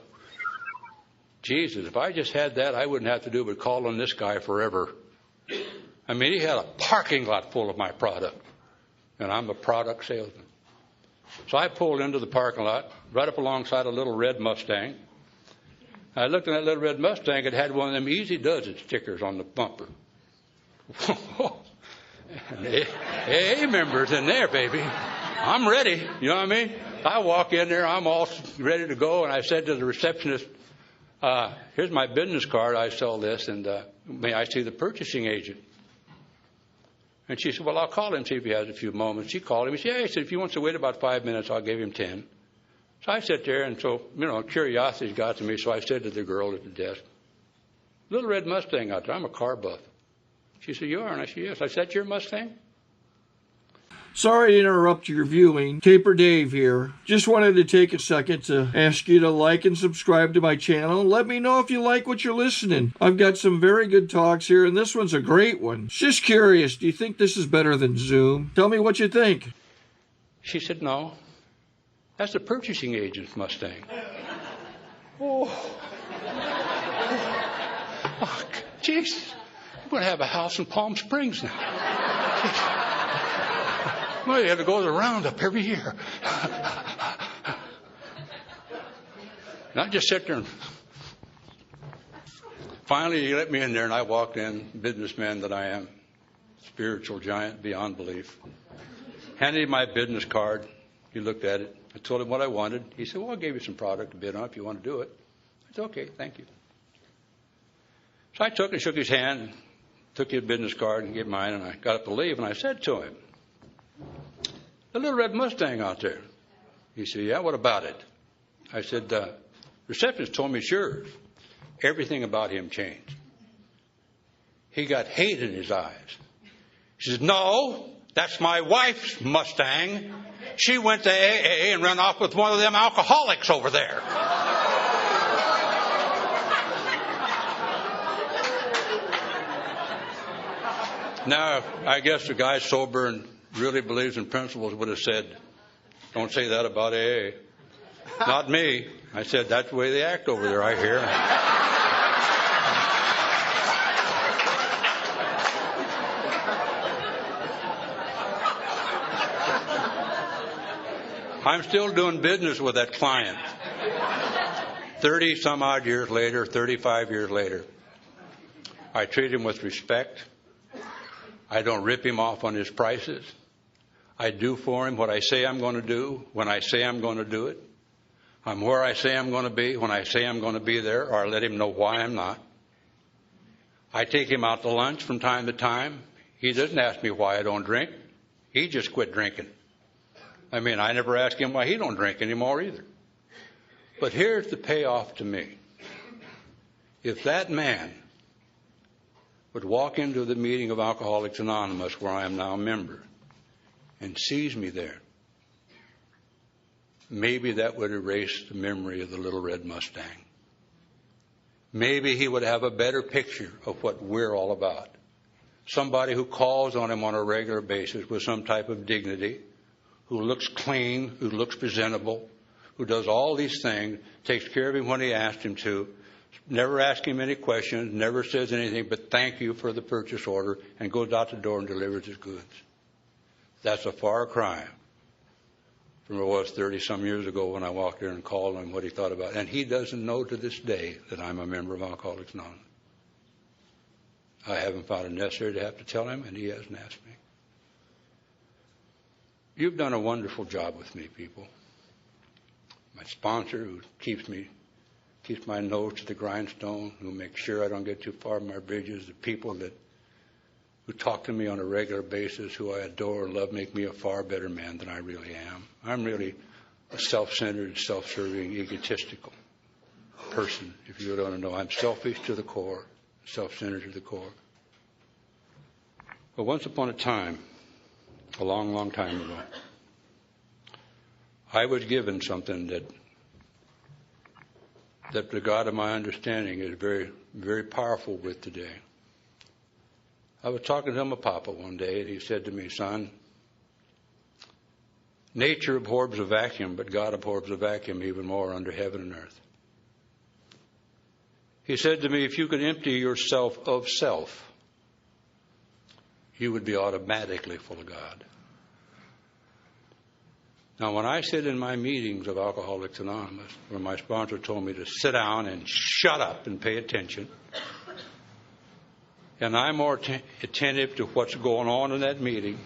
Jesus, if I just had that, I wouldn't have to do but call on this guy forever. I mean, he had a parking lot full of my product, and I'm a product salesman. So I pulled into the parking lot, right up alongside a little red Mustang, I looked at that little red Mustang. It had one of them Easy Does It stickers on the bumper. Hey, members in there, baby. I'm ready. You know what I mean? I walk in there. I'm all ready to go. And I said to the receptionist, here's my business card. I sell this. And may I see the purchasing agent? And she said, well, I'll call him, see if he has a few moments. She called him. He said, yeah. He said, if he wants to wait about 5 minutes, I'll give him 10. So I sat there, and so, curiosity got to me. So I said to the girl at the desk, little red Mustang out there. I'm a car buff. She said, you are? And I said, yes. I said, that's your Mustang? Sorry to interrupt your viewing. Taper Dave here. Just wanted to take a second to ask you to like and subscribe to my channel. Let me know if you like what you're listening. I've got some very good talks here, and this one's a great one. Just curious, do you think this is better than Zoom? Tell me what you think. She said, no. That's the purchasing agent's Mustang. Oh, Jesus. I'm going to have a house in Palm Springs now. Well, you have to go to the roundup every year. And I just sit there and finally he let me in there, and I walked in, businessman that I am, spiritual giant beyond belief. Handed him my business card. He looked at it. I told him what I wanted. He said, well, I'll give you some product to bid on if you want to do it. I said, okay, thank you. So I took and shook his hand, took his business card and gave mine, and I got up to leave, and I said to him, the little red Mustang out there. He said, yeah, what about it? I said, the receptionist told me it's yours. Everything about him changed. He got hate in his eyes. He says, no, that's my wife's Mustang. She went to AA and ran off with one of them alcoholics over there. Now, I guess the guy sober and really believes in principles would have said, don't say that about AA. Not me. I said, that's the way they act over there, I hear. I'm still doing business with that client. 30 some odd years later, 35 years later. I treat him with respect. I don't rip him off on his prices. I do for him what I say I'm going to do when I say I'm going to do it. I'm where I say I'm going to be when I say I'm going to be there, or I let him know why I'm not. I take him out to lunch from time to time. He doesn't ask me why I don't drink. He just quit drinking. I mean, I never ask him why he don't drink anymore either. But here's the payoff to me. If that man would walk into the meeting of Alcoholics Anonymous, where I am now a member, and sees me there, maybe that would erase the memory of the little red Mustang. Maybe he would have a better picture of what we're all about. Somebody who calls on him on a regular basis with some type of dignity, who looks clean, who looks presentable, who does all these things, takes care of him when he asks him to, never asks him any questions, never says anything but thank you for the purchase order, and goes out the door and delivers his goods. That's a far cry from what it was 30-some years ago when I walked there and called him what he thought about it. And he doesn't know to this day that I'm a member of Alcoholics Anonymous. I haven't found it necessary to have to tell him, and he hasn't asked me. You've done a wonderful job with me, people. My sponsor, who keeps my nose to the grindstone, who makes sure I don't get too far from my bridges, the people who talk to me on a regular basis, who I adore and love, make me a far better man than I really am. I'm really a self-centered, self-serving, egotistical person, if you don't know. I'm selfish to the core, self-centered to the core. But once upon a time, a long, long time ago, I was given something that the God of my understanding is very, very powerful with today. I was talking to my papa one day, and he said to me, son, nature abhors a vacuum, but God abhors a vacuum even more under heaven and earth. He said to me, if you could empty yourself of self, you would be automatically full of God. Now, when I sit in my meetings of Alcoholics Anonymous, where my sponsor told me to sit down and shut up and pay attention, and I'm more attentive to what's going on in that meeting,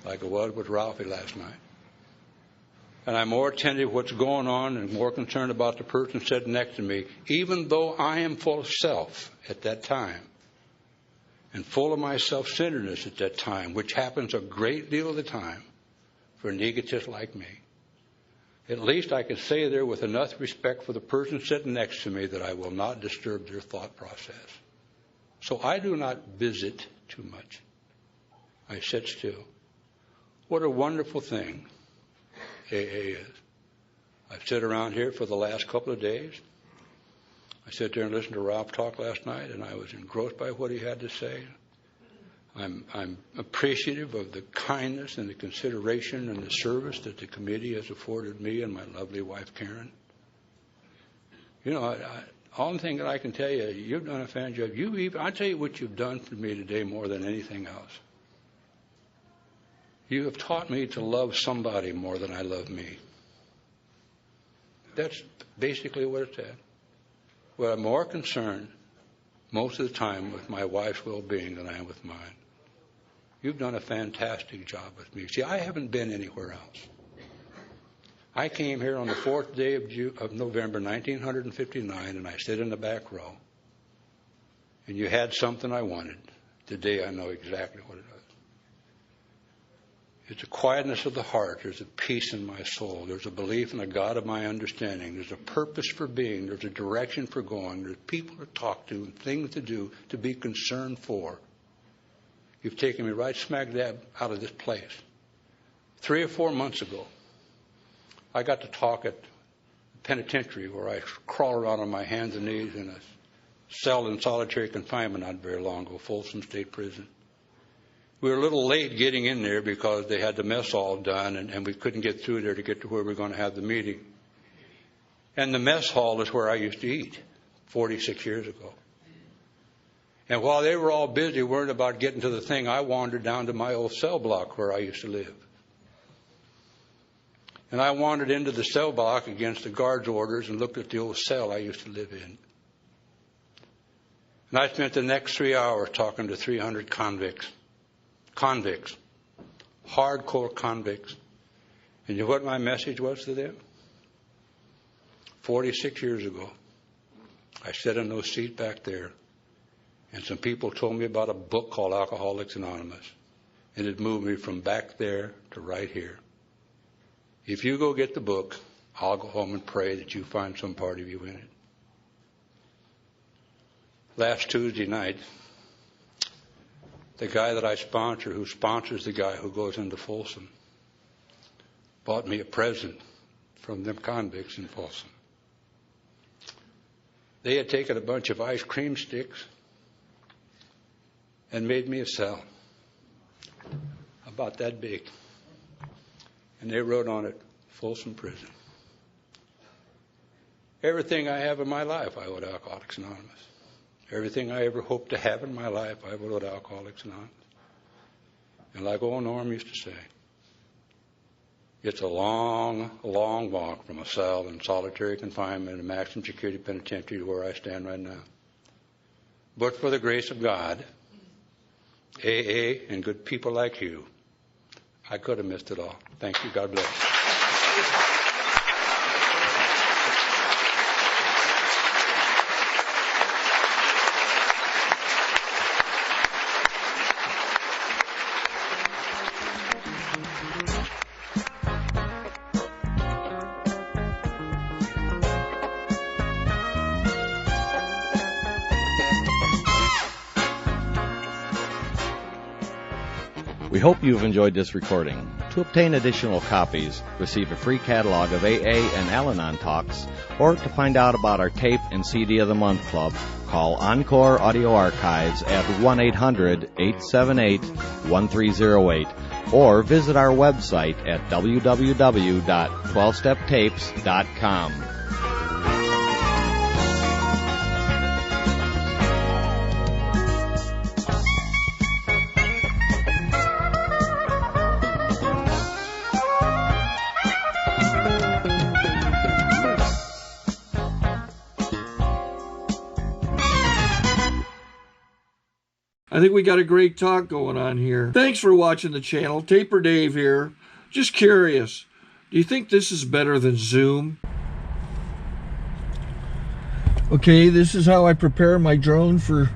like it was with Ralphie last night, and I'm more attentive to what's going on and more concerned about the person sitting next to me, even though I am full of self at that time, and full of my self-centeredness at that time, which happens a great deal of the time for an egotist like me. At least I can say there with enough respect for the person sitting next to me that I will not disturb their thought process. So I do not visit too much. I sit still. What a wonderful thing AA is. I've sat around here for the last couple of days. I sat there and listened to Ralph talk last night, and I was engrossed by what he had to say. I'm appreciative of the kindness and the consideration and the service that the committee has afforded me and my lovely wife, Karen. You know, only thing that I can tell you, you've done a fan job. I'll tell you what you've done for me today more than anything else. You have taught me to love somebody more than I love me. That's basically what it said. Well, I'm more concerned most of the time with my wife's well-being than I am with mine. You've done a fantastic job with me. See, I haven't been anywhere else. I came here on the 4th day of November, 1959, and I sit in the back row. And you had something I wanted. Today I know exactly what it is. It's a quietness of the heart. There's a peace in my soul. There's a belief in a God of my understanding. There's a purpose for being. There's a direction for going. There's people to talk to and things to do, to be concerned for. You've taken me right smack dab out of this place. 3 or 4 months ago, I got to talk at the penitentiary where I crawl around on my hands and knees in a cell in solitary confinement not very long ago, Folsom State Prison. We were a little late getting in there because they had the mess all done, and we couldn't get through there to get to where we were going to have the meeting. And the mess hall is where I used to eat 46 years ago. And while they were all busy worrying about getting to the thing, I wandered down to my old cell block where I used to live. And I wandered into the cell block against the guard's orders and looked at the old cell I used to live in. And I spent the next 3 hours talking to 300 convicts, hardcore convicts. And you know what my message was to them? 46 years ago, I sat in those seats back there, and some people told me about a book called Alcoholics Anonymous, and it moved me from back there to right here. If you go get the book, I'll go home and pray that you find some part of you in it. Last Tuesday night, the guy that I sponsor, who sponsors the guy who goes into Folsom, bought me a present from them convicts in Folsom. They had taken a bunch of ice cream sticks and made me a cell about that big. And they wrote on it, Folsom Prison. Everything I have in my life, I owe to Alcoholics Anonymous. Everything I ever hoped to have in my life, I owe to Alcoholics Anonymous. And like old Norm used to say, it's a long, long walk from a cell in solitary confinement in a maximum security penitentiary to where I stand right now. But for the grace of God, AA, and good people like you, I could have missed it all. Thank you. God bless. We hope you've enjoyed this recording. To obtain additional copies, receive a free catalog of AA and Al-Anon talks, or to find out about our tape and CD of the Month Club, call Encore Audio Archives at 1-800-878-1308, or visit our website at www.12steptapes.com. I think we got a great talk going on here. Thanks for watching the channel. Taper Dave here. Just curious, do you think this is better than Zoom? Okay, this is how I prepare my drone for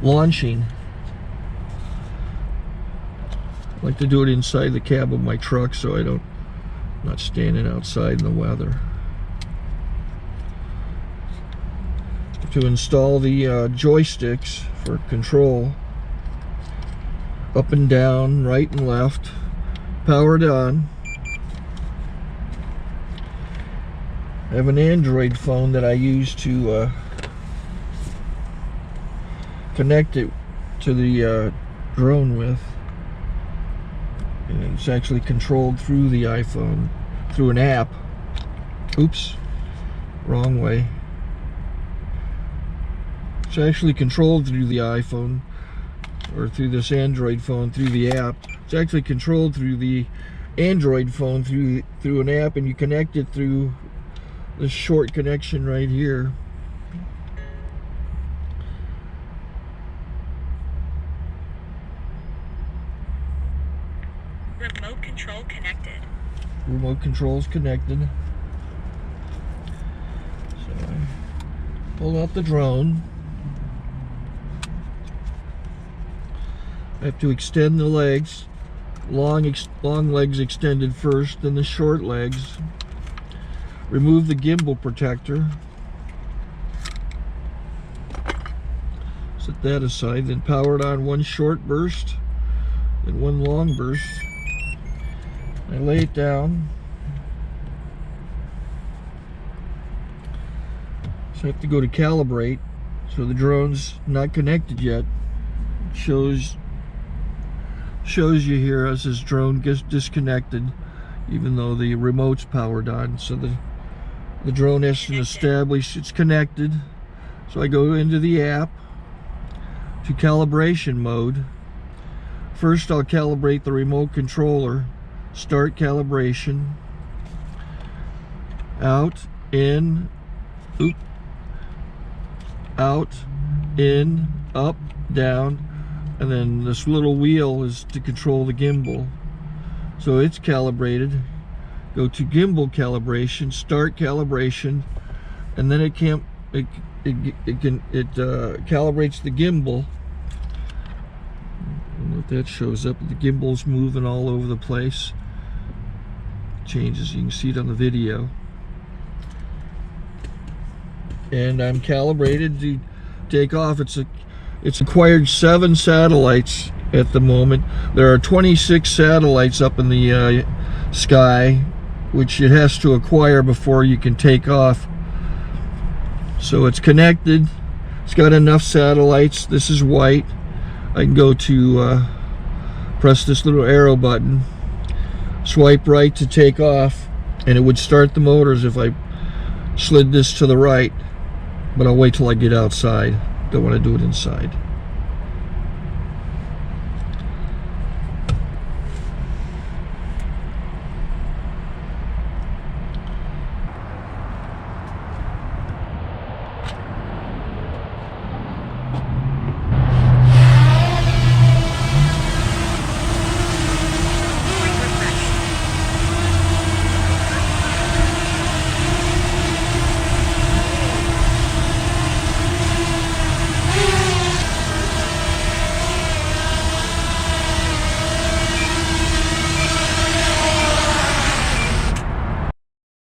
launching. I like to do it inside the cab of my truck so I'm not standing outside in the weather. To install the joysticks for control, up and down, right and left, power it on. I have an Android phone that I use to connect it to the drone with. And it's actually controlled through the iPhone, through an app. Oops, wrong way. It's actually controlled through the iPhone, or through this Android phone, through the app. It's actually controlled through the Android phone, through an app, and you connect it through this short connection right here. Remote control connected. Remote control's connected. So I pull out the drone. I have to extend the legs, long legs extended first, then the short legs. Remove the gimbal protector. Set that aside, then power it on one short burst, then one long burst. I lay it down. So I have to go to calibrate. So the drone's not connected yet. Shows you here as this drone gets disconnected, even though the remote's powered on. So the drone has to establish it's connected. So I go into the app to calibration mode. First I'll calibrate the remote controller. Start calibration. Out, in, oop, out, in, up, down. And then this little wheel is to control the gimbal. So it's calibrated. Go to gimbal calibration, start calibration, and then it calibrates the gimbal. I don't know if that shows up. The gimbal's moving all over the place. Changes, you can see it on the video. And I'm calibrated to take off. It's acquired 7 satellites at the moment. There are 26 satellites up in the sky, which it has to acquire before you can take off. So it's connected. It's got enough satellites. This is white. I can go to press this little arrow button, swipe right to take off, and it would start the motors if I slid this to the right. But I'll wait till I get outside. Don't want to do it inside.